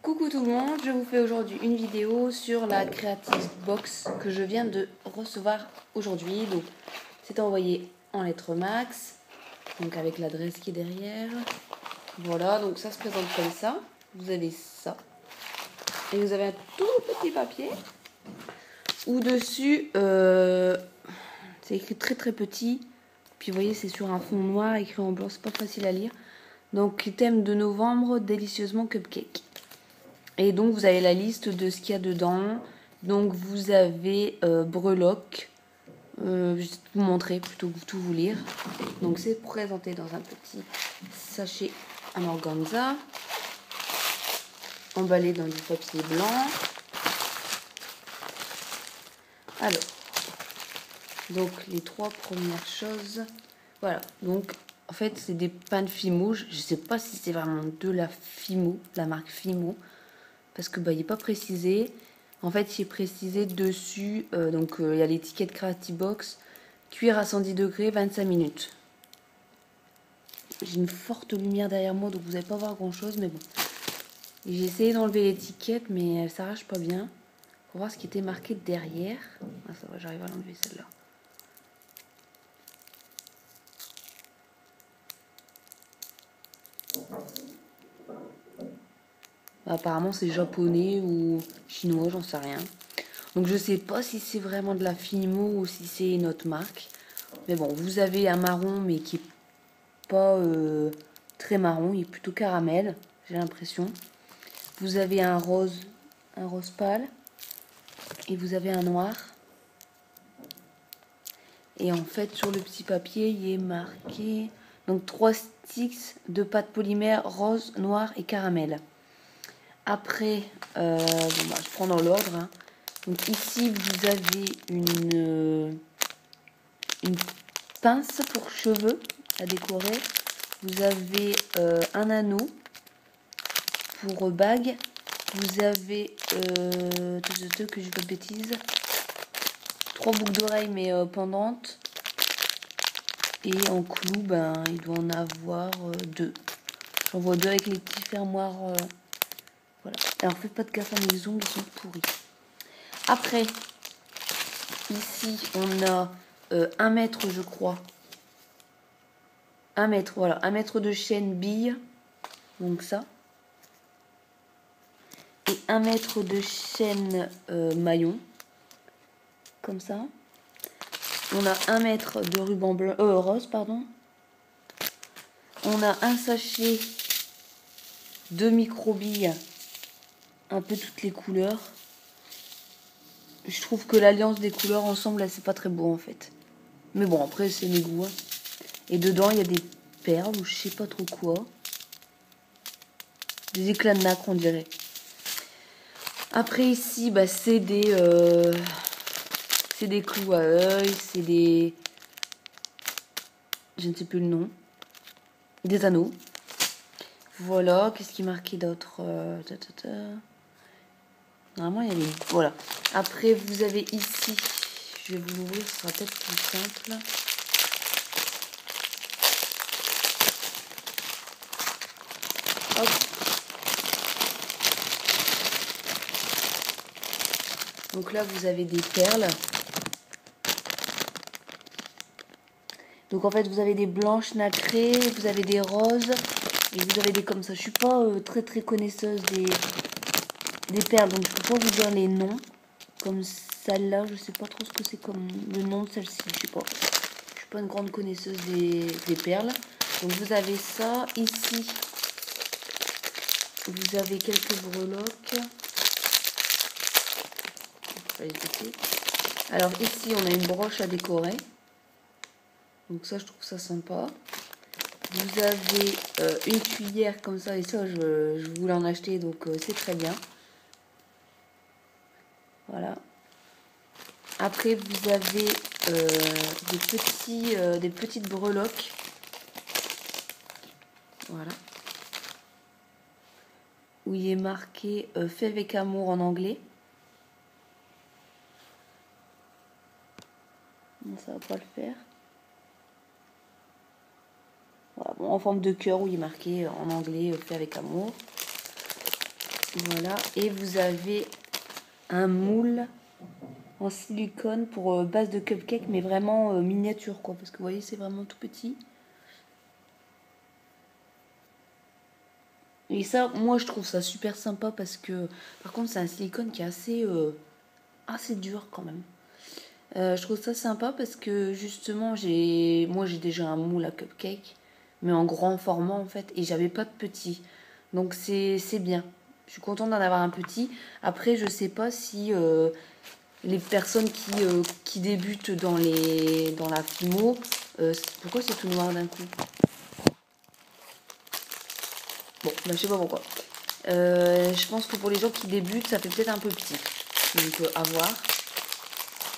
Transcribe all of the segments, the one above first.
Coucou tout le monde, je vous fais aujourd'hui une vidéo sur la Creative Box que je viens de recevoir aujourd'hui. Donc c'est envoyé en lettres max, donc avec l'adresse qui est derrière. Voilà, donc ça se présente comme ça. Vous avez ça. Et vous avez un tout petit papier où dessus c'est écrit très très petit. Puis vous voyez, c'est sur un fond noir écrit en blanc, c'est pas facile à lire. Donc thème de novembre, délicieusement cupcake. Et donc vous avez la liste de ce qu'il y a dedans. Donc vous avez breloque. Je vais vous montrer plutôt que tout vous lire. Donc c'est présenté dans un petit sachet en organza, emballé dans du papier blanc. Alors, donc les trois premières choses. Voilà, donc en fait c'est des pains de Fimo. Je ne sais pas si c'est vraiment de la Fimo, la marque Fimo. Parce que il n'est pas précisé. En fait, il est précisé dessus. Donc, il y a l'étiquette Creative Box. Cuire à 110 degrés, 25 minutes. J'ai une forte lumière derrière moi, donc vous n'allez pas voir grand chose, mais bon. J'ai essayé d'enlever l'étiquette, mais elle s'arrache pas bien. Pour voir ce qui était marqué derrière. Ah, ça va, j'arrive à l'enlever celle-là. Apparemment, c'est japonais ou chinois, j'en sais rien. Donc je sais pas si c'est vraiment de la Fimo ou si c'est une autre marque. Mais bon, vous avez un marron mais qui est pas très marron, il est plutôt caramel, j'ai l'impression. Vous avez un rose pâle et vous avez un noir. Et en fait sur le petit papier il est marqué donc 3 sticks de pâte polymère rose, noir et caramel. Après, je prends dans l'ordre. Hein. Donc ici vous avez une pince pour cheveux à décorer. Vous avez un anneau pour bague. Vous avez, que je dis pas de bêtises, 3 boucles d'oreilles mais pendantes. Et en clou, il doit en avoir 2. J'en vois 2 avec les petits fermoirs. Voilà. Alors faites pas de gaffe à mes ongles, ils sont pourris. Après, ici, on a 1 mètre, je crois. 1 mètre, voilà. 1 mètre de chaîne bille. Donc ça. Et 1 mètre de chaîne maillon. Comme ça. On a 1 mètre de ruban blanc, rose, pardon. On a un sachet de micro-billes. Un peu toutes les couleurs. Je trouve que l'alliance des couleurs ensemble, là, c'est pas très beau en fait. Mais bon, après, c'est mes goûts. Hein. Et dedans, il y a des perles ou je sais pas trop quoi. Des éclats de nacre, on dirait. Après, ici, c'est des clous à œil, c'est des... Je ne sais plus le nom. Des anneaux. Voilà, qu'est-ce qui est marqué d'autre Normalement, il y a des... Voilà. Après, vous avez ici... Je vais vous l'ouvrir, ce sera peut-être plus simple. Hop. Donc là, vous avez des perles. Donc en fait, vous avez des blanches nacrées, vous avez des roses, et vous avez des comme ça. Je suis pas très très connaisseuse des perles, donc je peux pas vous dire les noms. Comme celle-là, je sais pas trop ce que c'est comme le nom de celle-ci, je sais pas. Je suis pas une grande connaisseuse des perles. Donc vous avez ça. Ici, vous avez quelques breloques. Alors ici, on a une broche à décorer. Donc ça, je trouve ça sympa. Vous avez une cuillère comme ça, et ça, je voulais en acheter, donc c'est très bien. Voilà. Après, vous avez des petites breloques. Voilà. Où il est marqué fait avec amour en anglais. Non, ça va pas le faire. Voilà, bon, en forme de cœur où il est marqué en anglais fait avec amour. Voilà, et vous avez un moule en silicone pour base de cupcake, mais vraiment miniature, quoi, parce que vous voyez, c'est vraiment tout petit. Et ça, moi, je trouve ça super sympa parce que, par contre, c'est un silicone qui est assez dur quand même. Je trouve ça sympa parce que justement, moi j'ai déjà un moule à cupcake, mais en grand format en fait, et j'avais pas de petit. Donc c'est bien. Je suis contente d'en avoir un petit. Après, je sais pas si les personnes qui débutent dans la Fimo, pourquoi c'est tout noir d'un coup? Bon, bah je sais pas pourquoi. Je pense que pour les gens qui débutent, ça fait peut-être un peu petit. Donc à voir.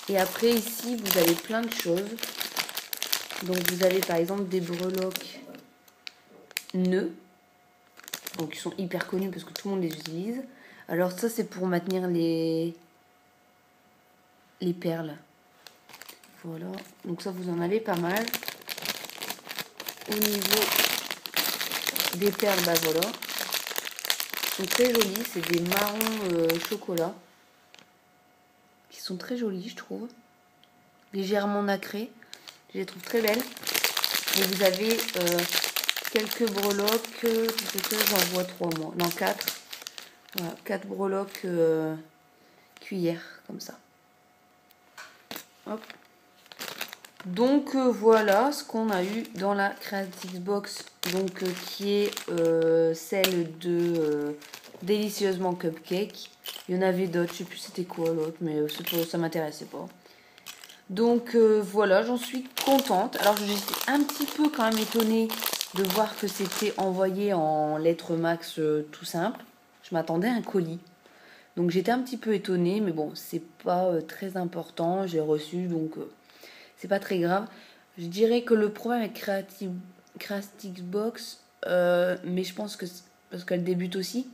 Et après ici, vous avez plein de choses. Donc vous avez par exemple des breloques nœuds. Donc ils sont hyper connus parce que tout le monde les utilise. Alors ça c'est pour maintenir les perles. Voilà. Donc ça vous en avez pas mal. Au niveau des perles, bah voilà. Ils sont très jolis. C'est des marrons chocolat. Qui sont très jolis je trouve. Légèrement nacrés. Je les trouve très belles. Et vous avez quelques breloques. J'en vois 3 moi. Non 4. Voilà, 4 breloques cuillères comme ça. Hop. Donc voilà ce qu'on a eu dans la Creative Box, donc qui est celle de Délicieusement Cupcake. Il y en avait d'autres, je sais plus c'était quoi l'autre, mais ça m'intéressait pas. Donc voilà, j'en suis contente. Alors j'étais un petit peu quand même étonnée de voir que c'était envoyé en lettres max tout simple. Je m'attendais à un colis. Donc j'étais un petit peu étonnée, mais bon, c'est pas très important. J'ai reçu, donc c'est pas très grave. Je dirais que le problème avec Creative Box, mais je pense que parce qu'elle débute aussi,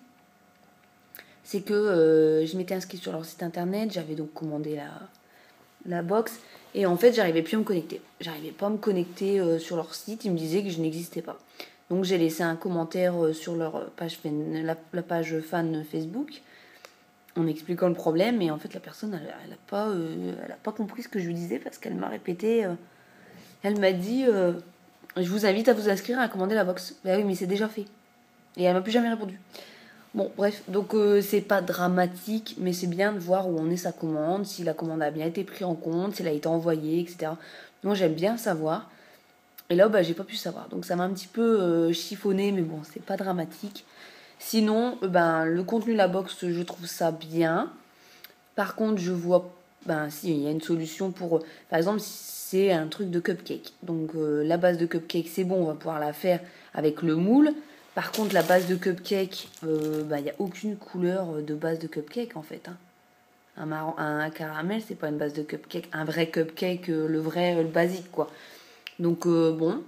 c'est que je m'étais inscrite sur leur site internet, j'avais donc commandé la box, et en fait j'arrivais plus à me connecter. J'arrivais pas à me connecter sur leur site, ils me disaient que je n'existais pas. Donc j'ai laissé un commentaire sur leur page, la page fan Facebook, en expliquant le problème, et en fait la personne elle a pas compris ce que je lui disais parce qu'elle m'a répété, elle m'a dit je vous invite à vous inscrire à commander la box. Bah oui mais c'est déjà fait, et elle m'a plus jamais répondu. Bon bref, donc c'est pas dramatique, mais c'est bien de voir où en est sa commande, si la commande a bien été prise en compte, si elle a été envoyée, etc. Moi j'aime bien savoir, et là bah j'ai pas pu savoir, donc ça m'a un petit peu chiffonné, mais bon c'est pas dramatique. Sinon, ben, le contenu de la box, je trouve ça bien. Par contre, je vois, ben, si, il y a une solution pour, par exemple, si c'est un truc de cupcake. Donc, la base de cupcake, c'est bon, on va pouvoir la faire avec le moule. Par contre, la base de cupcake, ben, il n'y a aucune couleur de base de cupcake, en fait. Hein. Un caramel, c'est pas une base de cupcake. Un vrai cupcake, le vrai, le basique, quoi. Donc, bon.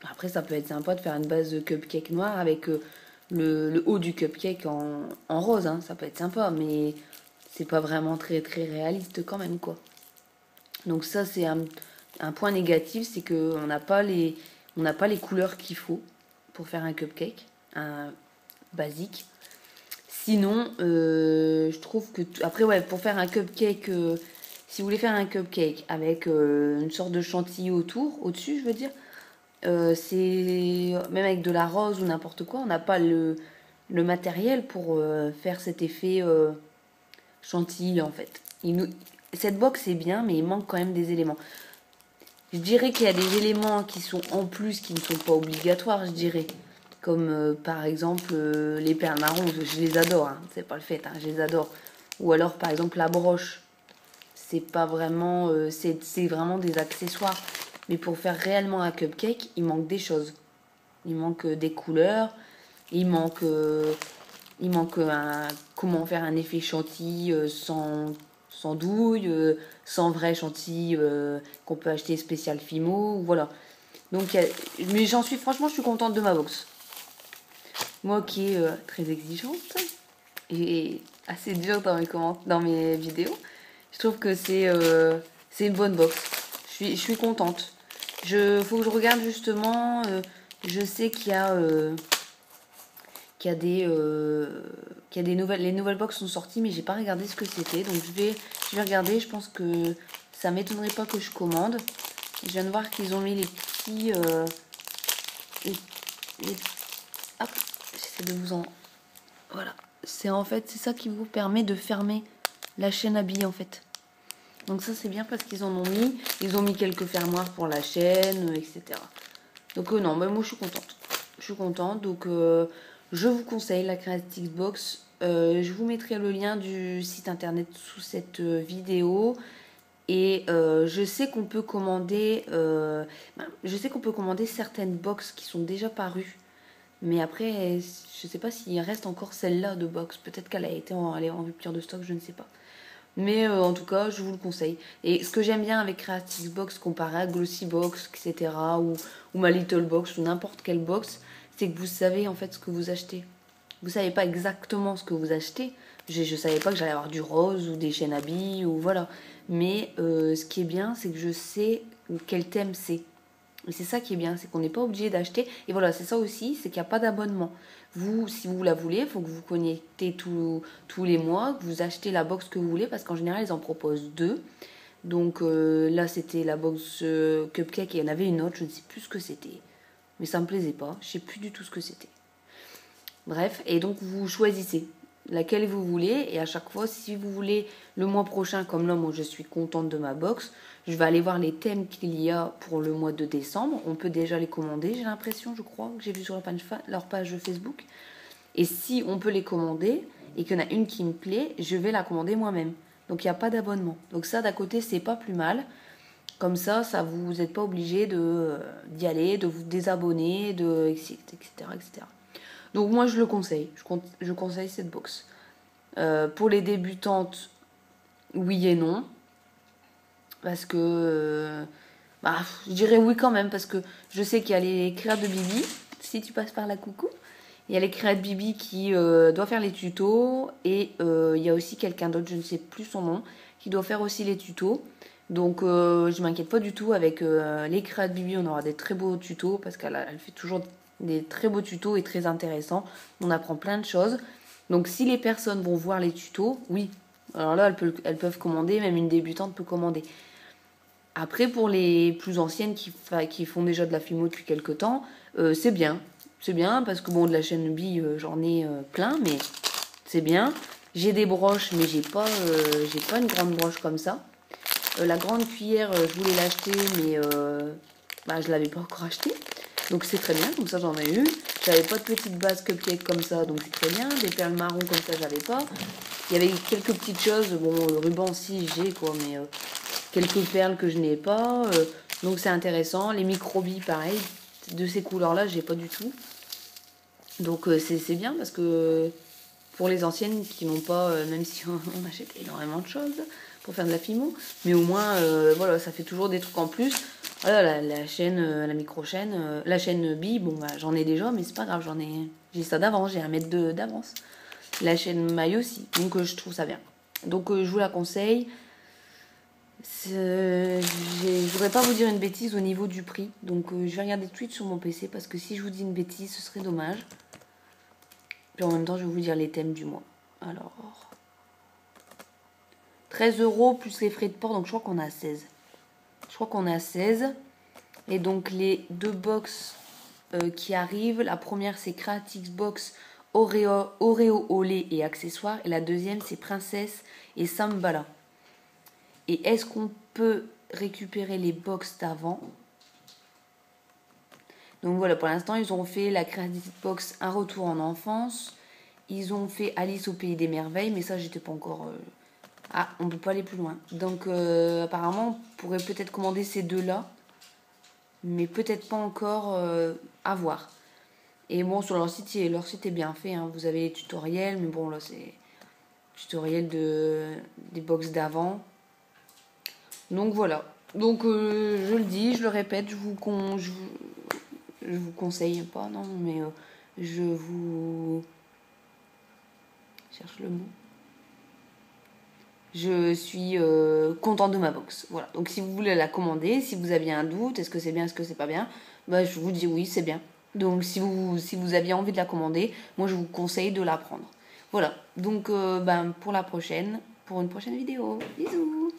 Après, ça peut être sympa de faire une base de cupcake noire avec le haut du cupcake en rose, hein, ça peut être sympa, mais c'est pas vraiment très très réaliste quand même, quoi. Donc ça c'est un point négatif, c'est que on n'a pas les couleurs qu'il faut pour faire un cupcake, un basique. Sinon, je trouve que après ouais, pour faire un cupcake, si vous voulez faire un cupcake avec une sorte de chantilly au-dessus, je veux dire. C'est même avec de la rose ou n'importe quoi, on n'a pas le matériel pour faire cet effet chantilly en fait. Cette box est bien, mais il manque quand même des éléments. Je dirais qu'il y a des éléments qui sont en plus, qui ne sont pas obligatoires, je dirais. Comme par exemple les perles marron, je les adore, hein, c'est pas le fait, hein, je les adore. Ou alors par exemple la broche, c'est pas vraiment, c'est vraiment des accessoires. Mais pour faire réellement un cupcake, il manque des choses. Il manque des couleurs, il manque comment faire un effet chantilly sans douille, sans vrai chantilly qu'on peut acheter spécial Fimo, voilà. Donc, mais franchement, je suis contente de ma box. Moi qui est très exigeante et assez dure dans mes vidéos, je trouve que c'est une bonne box. Je suis contente. Faut que je regarde justement. Je sais qu'il y a qu'il y a des nouvelles... Les nouvelles box sont sorties, mais j'ai pas regardé ce que c'était. Donc je vais regarder, je pense que ça m'étonnerait pas que je commande. Je viens de voir qu'ils ont mis les petits... Hop, j'essaie de vous en... Voilà. C'est ça qui vous permet de fermer la chaîne à billes en fait. Donc ça c'est bien parce qu'ils en ont mis. Ils ont mis quelques fermoirs pour la chaîne, etc. Donc non, mais moi je suis contente. Je suis contente. Donc je vous conseille la Creatix Box. Je vous mettrai le lien du site internet sous cette vidéo. Et je sais qu'on peut commander certaines box qui sont déjà parues. Mais après, je sais pas s'il reste encore celle-là de box. Peut-être qu'elle elle est en rupture de stock, je ne sais pas. Mais en tout cas, je vous le conseille. Et ce que j'aime bien avec Creatix Box comparé à Glossy Box, etc. ou ma Little Box ou n'importe quelle box, c'est que vous savez en fait ce que vous achetez. Vous savez pas exactement ce que vous achetez. Je savais pas que j'allais avoir du rose ou des chaînes à billes ou voilà. Mais ce qui est bien, c'est que je sais quel thème c'est. Et c'est ça qui est bien, c'est qu'on n'est pas obligé d'acheter. Et voilà, c'est ça aussi, c'est qu'il n'y a pas d'abonnement. Vous, si vous la voulez, il faut que vous connectez tous les mois, que vous achetez la box que vous voulez, parce qu'en général, ils en proposent 2. Donc là, c'était la box Cupcake et il y en avait une autre, je ne sais plus ce que c'était. Mais ça me plaisait pas, je ne sais plus du tout ce que c'était. Bref, et donc vous choisissez laquelle vous voulez. Et à chaque fois, si vous voulez le mois prochain, comme là, moi je suis contente de ma box, je vais aller voir les thèmes qu'il y a pour le mois de décembre. On peut déjà les commander, j'ai l'impression, je crois, que j'ai vu sur leur page Facebook. Et si on peut les commander et qu'il y en a une qui me plaît, je vais la commander moi-même. Donc il n'y a pas d'abonnement. Donc ça, d'à côté, c'est pas plus mal. Comme ça vous n'êtes pas obligé d'y aller, de vous désabonner, etc., etc. Donc moi, je le conseille. Je conseille cette box. Pour les débutantes, oui et non. Parce que... je dirais oui quand même, parce que je sais qu'il y a les créas de Bibi, si tu passes par là, coucou. Il y a les créas de Bibi qui doit faire les tutos, et il y a aussi quelqu'un d'autre, je ne sais plus son nom, qui doit faire aussi les tutos. Donc je m'inquiète pas du tout avec les créas de Bibi, on aura des très beaux tutos, parce qu'elle fait toujours des très beaux tutos et très intéressants. On apprend plein de choses. Donc si les personnes vont voir les tutos, oui. Alors là, elles peuvent commander, même une débutante peut commander. Après, pour les plus anciennes qui font déjà de la filmo depuis quelques temps, c'est bien. C'est bien parce que bon, de la chaîne Bi, j'en ai plein, mais c'est bien. J'ai des broches, mais j'ai pas une grande broche comme ça. La grande cuillère, je voulais l'acheter, mais je l'avais pas encore achetée. Donc c'est très bien, donc ça j'en ai eu. J'avais pas de petite base cupcake comme ça, donc c'est très bien. Des perles marron comme ça, j'avais pas. Il y avait quelques petites choses, bon, le ruban si j'ai quoi, mais quelques perles que je n'ai pas. Donc c'est intéressant. Les micro-billes, pareil, de ces couleurs-là, j'ai pas du tout. Donc c'est bien parce que pour les anciennes qui n'ont pas, même si on achète énormément de choses pour faire de la fimo, mais au moins, voilà, ça fait toujours des trucs en plus. Voilà, la chaîne, la micro-chaîne, la chaîne Bi, bon, j'en ai déjà, mais c'est pas grave, j'ai ça d'avance, j'ai 1 mètre d'avance. La chaîne maille aussi, donc je trouve ça bien. Donc je vous la conseille. Je voudrais pas vous dire une bêtise au niveau du prix, donc je vais regarder tout de suite sur mon PC, parce que si je vous dis une bêtise, ce serait dommage. Puis en même temps, je vais vous dire les thèmes du mois. Alors, 13 € plus les frais de port, donc je crois qu'on est à 16. Je crois qu'on est à 16. Et donc les 2 box qui arrivent, la première c'est Creatix Box Oreo au lait et accessoires. Et la deuxième c'est Princesse et Sambala. Et est-ce qu'on peut récupérer les box d'avant? Donc voilà, pour l'instant ils ont fait la Creatix Box Un retour en enfance. Ils ont fait Alice au pays des merveilles, mais ça j'étais pas encore... Ah, on peut pas aller plus loin. Donc apparemment on pourrait peut-être commander ces 2-là. Mais peut-être pas encore à voir. Et bon, sur leur site est bien fait. Hein. Vous avez les tutoriels, mais bon, là, c'est tutoriel des box d'avant. Donc voilà. Donc, je le dis, je le répète, je vous conseille pas, non, mais je vous... Je cherche le mot. Je suis contente de ma box. Voilà. Donc si vous voulez la commander, si vous aviez un doute, est-ce que c'est bien, est-ce que c'est pas bien, je vous dis oui, c'est bien. Donc si vous aviez envie de la commander, moi je vous conseille de la prendre. Voilà, donc pour une prochaine vidéo. Bisous.